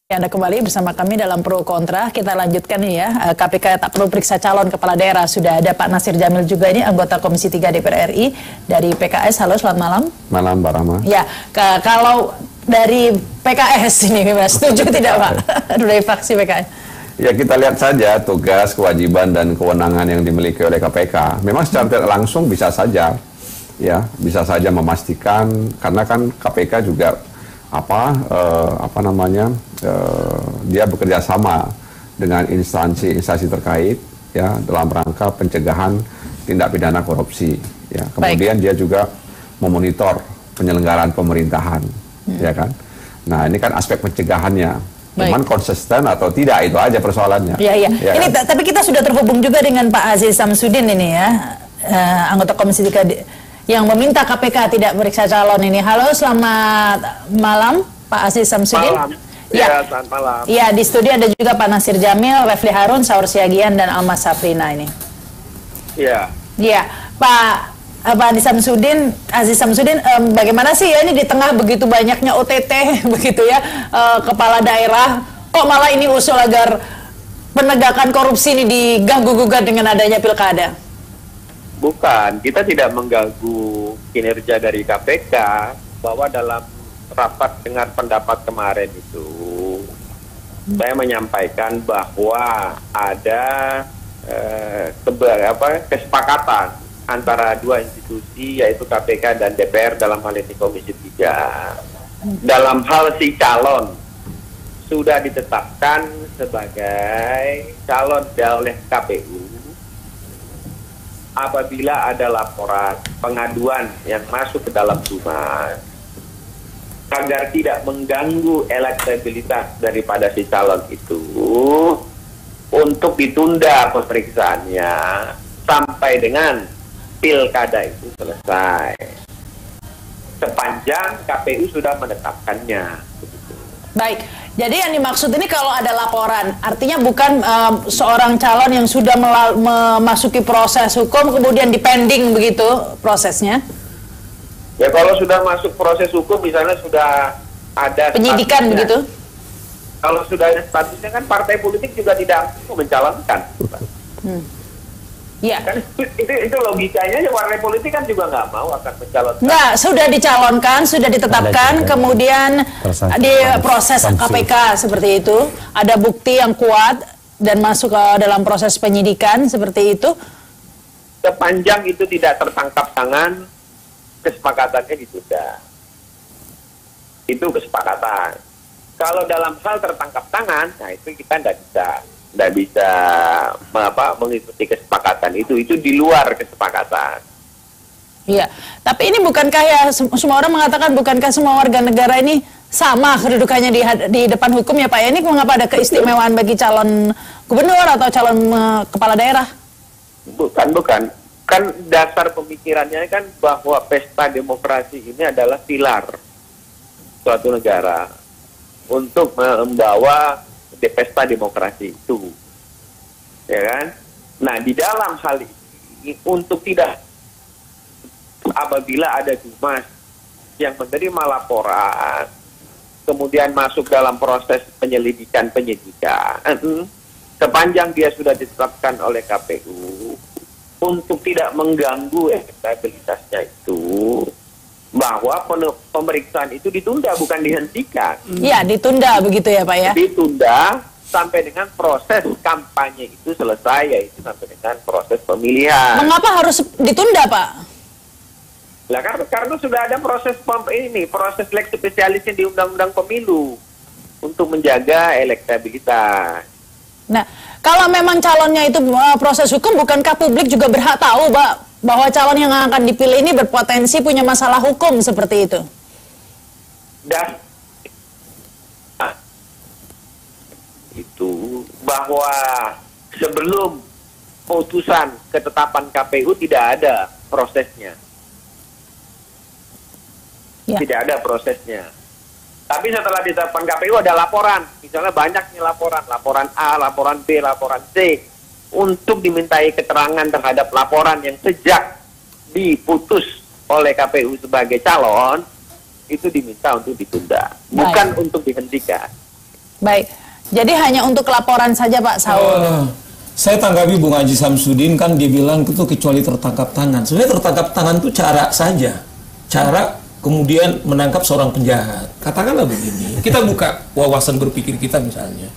Anda kembali bersama kami dalam Pro Kontra. Kita lanjutkan nih ya, KPK tak perlu periksa calon kepala daerah. Sudah ada Pak Nasir Jamil juga ini, anggota Komisi 3 DPR RI dari PKS. Halo, selamat malam. Malam, Mbak Rama. Ya, kalau dari PKS ini, setuju tidak Pak? Dari fraksi PKS. Ya, kita lihat saja tugas, kewajiban, dan kewenangan yang dimiliki oleh KPK. Memang secara tidak langsung bisa saja, ya, bisa saja memastikan, karena kan KPK juga dia bekerja sama dengan instansi-instansi terkait ya dalam rangka pencegahan tindak pidana korupsi ya. Kemudian dia juga memonitor penyelenggaraan pemerintahan ya kan. Nah, ini kan aspek pencegahannya. Cuman konsisten atau tidak itu aja persoalannya. Iya. Ya, ini kan? Tapi kita sudah terhubung juga dengan Pak Aziz Samsudin ini ya, anggota Komisi 3 yang meminta KPK tidak meriksa calon ini. Halo, selamat malam Pak Aziz Samsudin. Malam. Ya, selamat malam. Ya, di studio ada juga Pak Nasir Jamil, Refli Harun, Saur Siagian, dan Almas Safrina ini. Iya. Ya, Pak Aziz Samsudin, bagaimana sih ya ini di tengah begitu banyaknya OTT begitu ya, kepala daerah, kok malah ini usul agar penegakan korupsi ini diganggu-gugat dengan adanya pilkada? Bukan, kita tidak mengganggu kinerja dari KPK, bahwa dalam rapat dengar pendapat kemarin itu, saya menyampaikan bahwa ada kesepakatan antara dua institusi, yaitu KPK dan DPR dalam hal ini Komisi 3. Dalam hal si calon, sudah ditetapkan sebagai calon oleh KPU apabila ada laporan pengaduan yang masuk ke dalam Dumas, agar tidak mengganggu elektabilitas daripada si calon itu, untuk ditunda pemeriksaannya sampai dengan pilkada itu selesai, sepanjang KPU sudah menetapkannya. Baik, jadi yang dimaksud ini kalau ada laporan, artinya bukan seorang calon yang sudah memasuki proses hukum kemudian dipending begitu prosesnya? Ya, kalau sudah masuk proses hukum, misalnya sudah ada penyidikan begitu? Kalau sudah ada statusnya, kan partai politik juga tidak mencalonkan. Ya. Kan itu logikanya, partai politik kan juga nggak mau akan mencalonkan. Nggak, sudah dicalonkan, sudah ditetapkan, kemudian di proses KPK seperti itu, ada bukti yang kuat dan masuk ke dalam proses penyidikan seperti itu. Sepanjang itu tidak tertangkap tangan, kesepakatannya ditunda. Itu kesepakatan. Kalau dalam hal tertangkap tangan, nah itu kita tidak bisa mengikuti kesepakatan itu di luar kesepakatan. Iya, tapi ini bukankah ya semua orang mengatakan, bukankah semua warga negara ini sama kedudukannya di depan hukum ya Pak? Ini mengapa ada keistimewaan bagi calon gubernur atau calon kepala daerah? Bukan. Kan dasar pemikirannya kan bahwa pesta demokrasi ini adalah pilar suatu negara untuk membawa pesta demokrasi itu, ya kan? Nah, di dalam hal ini, untuk tidak, apabila ada Dumas yang menerima laporan, kemudian masuk dalam proses penyidikan, sepanjang dia sudah ditetapkan oleh KPU, untuk tidak mengganggu elektabilitasnya itu, bahwa pemeriksaan itu ditunda, bukan dihentikan. Iya, ditunda begitu ya Pak ya? Ditunda sampai dengan proses kampanye itu selesai, yaitu sampai dengan proses pemilihan. Mengapa harus ditunda Pak? Lah, karena sudah ada proses seleksi spesialisnya di Undang-Undang Pemilu untuk menjaga elektabilitas. Nah, kalau memang calonnya itu proses hukum, bukankah publik juga berhak tahu Pak, bahwa calon yang akan dipilih ini berpotensi punya masalah hukum seperti itu? Dan itu bahwa sebelum putusan ketetapan KPU tidak ada prosesnya. Ya. Tidak ada prosesnya. Tapi setelah ditetapkan KPU ada laporan, misalnya banyak nih laporan A, laporan B, laporan C, untuk dimintai keterangan terhadap laporan yang sejak diputus oleh KPU sebagai calon, itu diminta untuk ditunda, bukan untuk dihentikan. Baik. Jadi hanya untuk laporan saja Pak Saul. Saya tanggapi Bung Haji Samsudin, kan dia bilang itu kecuali tertangkap tangan. Sebenarnya tertangkap tangan itu cara saja. Cara kemudian menangkap seorang penjahat. Katakanlah begini, kita buka wawasan berpikir kita misalnya.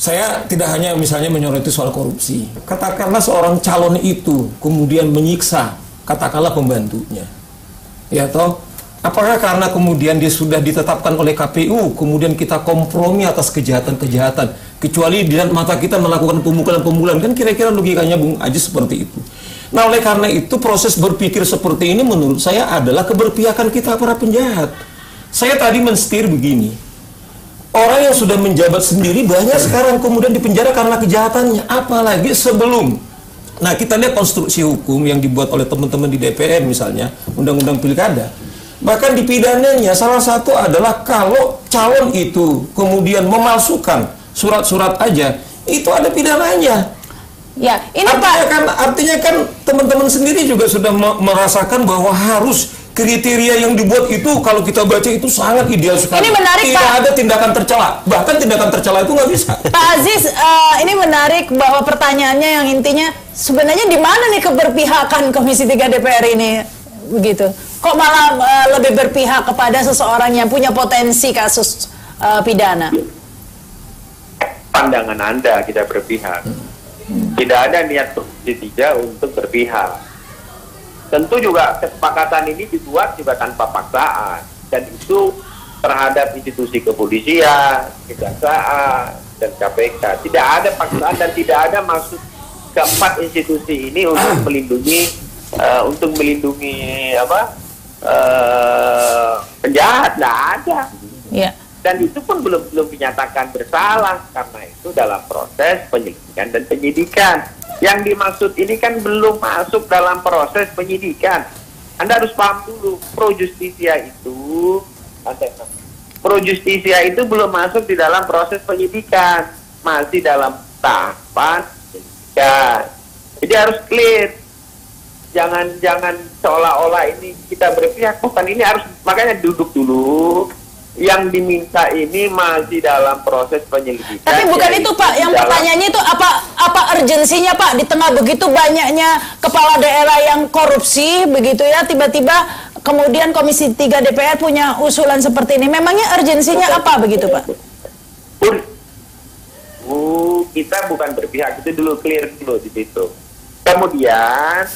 Saya tidak hanya misalnya menyoroti soal korupsi. Katakanlah seorang calon itu kemudian menyiksa, katakanlah pembantunya. Ya toh? Apakah karena kemudian dia sudah ditetapkan oleh KPU, kemudian kita kompromi atas kejahatan-kejahatan, kecuali di mata kita melakukan pemukulan-pemukulan, kan kira-kira logikanya Bung Haji seperti itu. Nah, oleh karena itu proses berpikir seperti ini menurut saya adalah keberpihakan kita para penjahat. Saya tadi menstir begini, orang yang sudah menjabat sendiri banyak sekarang kemudian dipenjara karena kejahatannya, apalagi sebelum. Nah, kita lihat konstruksi hukum yang dibuat oleh teman-teman di DPR misalnya, Undang-Undang Pilkada. Bahkan di pidananya salah satu adalah kalau calon itu kemudian memalsukan surat-surat aja, itu ada pidananya. Ya, ini artinya kan teman-teman sendiri juga sudah merasakan bahwa harus kriteria yang dibuat itu kalau kita baca itu sangat ideal sekali. Ini menarik, tidak ada tindakan tercela, bahkan tindakan tercela itu nggak bisa. Pak Aziz, ini menarik bahwa pertanyaannya yang intinya sebenarnya di mana nih keberpihakan Komisi 3 DPR ini, begitu? Kok malah lebih berpihak kepada seseorang yang punya potensi kasus pidana? Pandangan Anda kita berpihak. Tidak ada niat Komisi 3 untuk berpihak. Tentu juga kesepakatan ini dibuat juga tanpa paksaan, dan itu terhadap institusi kepolisian, kejaksaan, dan KPK. Tidak ada paksaan dan tidak ada maksud keempat institusi ini untuk melindungi penjahat, tidak ada. Ya. Dan itu pun belum dinyatakan bersalah, karena itu dalam proses penyelidikan dan penyidikan. Yang dimaksud ini kan belum masuk dalam proses penyidikan. Anda harus paham dulu, pro justisia itu belum masuk di dalam proses penyidikan, masih dalam tahapan penyidikan. Jadi harus clear. Jangan seolah-olah ini kita berpihak, bukan, ini harus, makanya duduk dulu. Yang diminta ini masih dalam proses penyelidikan. Tapi bukan itu Pak, yang pertanyaannya itu apa urgensinya Pak, di tengah begitu banyaknya kepala daerah yang korupsi begitu ya, tiba-tiba kemudian Komisi 3 DPR punya usulan seperti ini. Memangnya urgensinya apa begitu Pak? Kita bukan berpihak, itu dulu, clear dulu di situ. Kemudian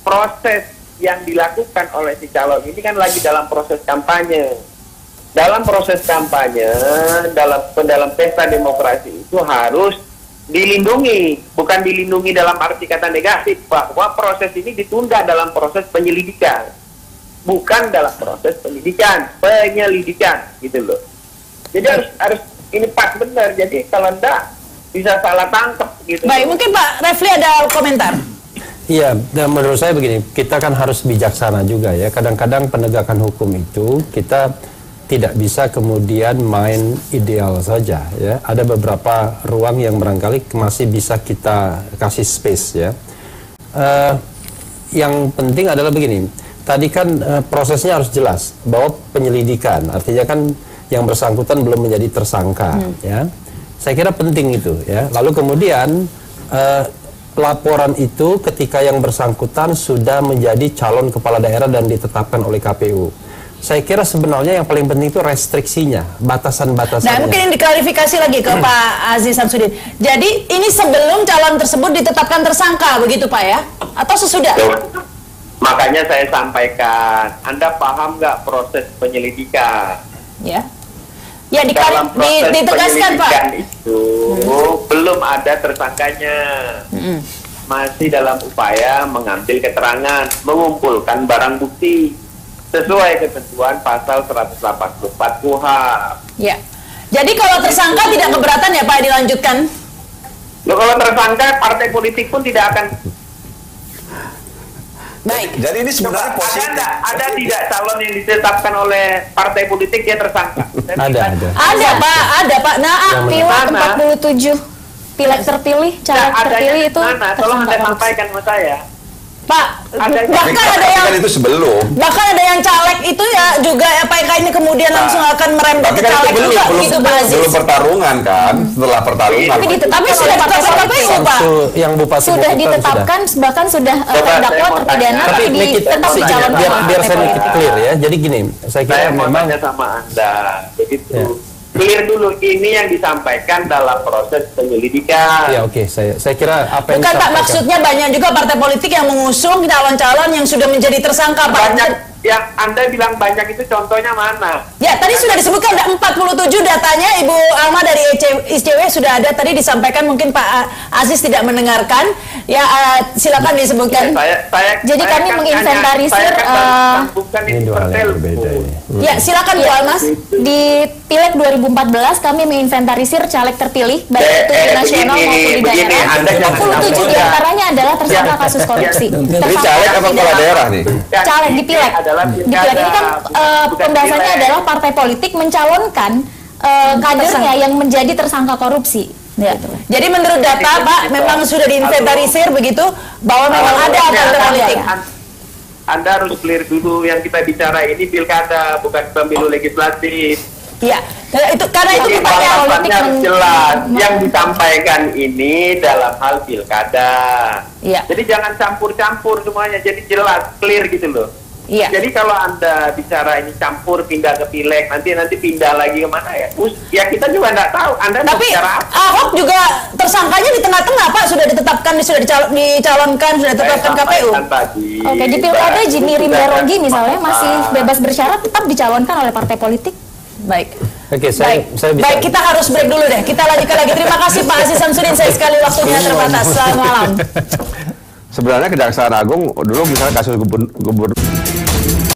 proses yang dilakukan oleh si calon ini kan lagi dalam proses kampanye. Dalam proses kampanye, dalam pesta demokrasi itu harus dilindungi, bukan dilindungi dalam arti kata negatif, bahwa proses ini ditunda dalam proses penyelidikan, bukan dalam proses penyelidikan, gitu loh. Jadi harus ini pas benar. Jadi kalau enggak bisa salah tangkap gitu. Baik, mungkin Pak Refli ada komentar. Iya, dan menurut saya begini, kita kan harus bijaksana juga ya. Kadang-kadang penegakan hukum itu kita tidak bisa kemudian main ideal saja ya. Ada beberapa ruang yang barangkali masih bisa kita kasih space ya. Yang penting adalah begini, tadi kan prosesnya harus jelas bahwa penyelidikan, artinya kan yang bersangkutan belum menjadi tersangka ya. Saya kira penting itu ya. Lalu kemudian laporan itu ketika yang bersangkutan sudah menjadi calon kepala daerah dan ditetapkan oleh KPU. Saya kira sebenarnya yang paling penting itu restriksinya, batasan-batasannya. Nah, mungkin diklarifikasi lagi ke Pak Aziz Samsudin. Jadi ini sebelum calon tersebut ditetapkan tersangka, begitu Pak ya? Atau sesudah? Makanya saya sampaikan, Anda paham nggak proses penyelidikan? Ya. Ya, dalam proses ditegaskan Pak. Itu belum ada tersangkanya. Masih dalam upaya mengambil keterangan, mengumpulkan barang bukti sesuai ketentuan pasal 184 KUHP. Ya. Jadi kalau tersangka tidak keberatan ya Pak dilanjutkan? Loh, kalau tersangka partai politik pun tidak akan. Baik. Jadi ini sebenarnya positif. Ada tidak calon yang ditetapkan oleh partai politik dia tersangka? Ada Pak. Nah, Pileg 47. Pileg terpilih, caleg terpilih itu. Tolong Anda sampaikan sama saya. Pak, bahkan ada yang itu sebelum. Bahkan ada yang caleg itu ya juga ya Pak ini kemudian kemudian langsung akan merembet Tapi ke kan itu caleg juga begitu Pak Aziz. belum pertarungan kan, setelah pertarungan. Tapi sudah ditetapkan KPU Pak. Yang Bupati sudah Bukutan ditetapkan, bahkan sudah terdakwa terpidana Tapi tapi tetap dicalonkan. biar saya make it clear ya. Jadi gini, saya kira Saya mau memang tanya sama Anda, begitu. Ya. Clear dulu, ini yang disampaikan dalam proses penyelidikan. ya oke, saya kira apa yang Bukan Pak, disampaikan- maksudnya banyak juga partai politik yang mengusung calon-calon yang sudah menjadi tersangka Pak. Banyak yang Anda bilang banyak itu contohnya mana? Ya, tadi sudah disebutkan ada 47 datanya, Ibu Alma dari ICW sudah ada tadi disampaikan, mungkin Pak Aziz tidak mendengarkan. Ya, silakan disebutkan. Jadi kami kan menginventarisir, bukan Ini dua hal yang berbeda ini. Ya, silakan Bu Almas. di Pileg 2014 kami menginventarisir caleg terpilih baik itu di nasional maupun di begini, daerah. Anda jangan 47 campur. diantaranya adalah tersangka kasus korupsi. Jadi Tersangka caleg apa kepala pidana. daerah nih? Caleg di Pileg. Di Pileg ini kan pembahasannya adalah partai politik mencalonkan kadernya yang menjadi tersangka korupsi. Ya. Jadi menurut data Pak, memang sudah diinventarisir begitu bahwa memang ada partai politik. Anda harus clear dulu, yang kita bicara ini pilkada, bukan pemilu legislatif. Iya, karena itu Jadi pertanyaan batasannya politik. harus jelas. Yang disampaikan ini dalam hal pilkada. Iya. Jadi jangan campur-campur semuanya. Jadi jelas, clear gitu loh. Iya. Jadi kalau Anda bicara ini campur, pindah ke pileg, nanti pindah lagi kemana ya? Ya kita juga nggak tahu. Anda mau Tapi bicara apa? Ahok juga tersangkanya di tengah-tengah Pak, sudah ditetapkan, sudah dicalonkan, sudah ditetapkan Saya KPU. sampaikan tadi, Oke, di pilkada bahwa Jimmy sudah Rimbarogi ada misalnya masih fakta. bebas bersyarat tetap dicalonkan oleh partai politik. Baik. Oke, saya bisa. Baik, kita harus break dulu deh. Kita lanjutkan lagi. Terima kasih Pak Aziz Samsudin. Saya sekali waktunya terbatas. Selamat malam. Sebenarnya Kejaksaan Agung dulu misalnya kasus gubernur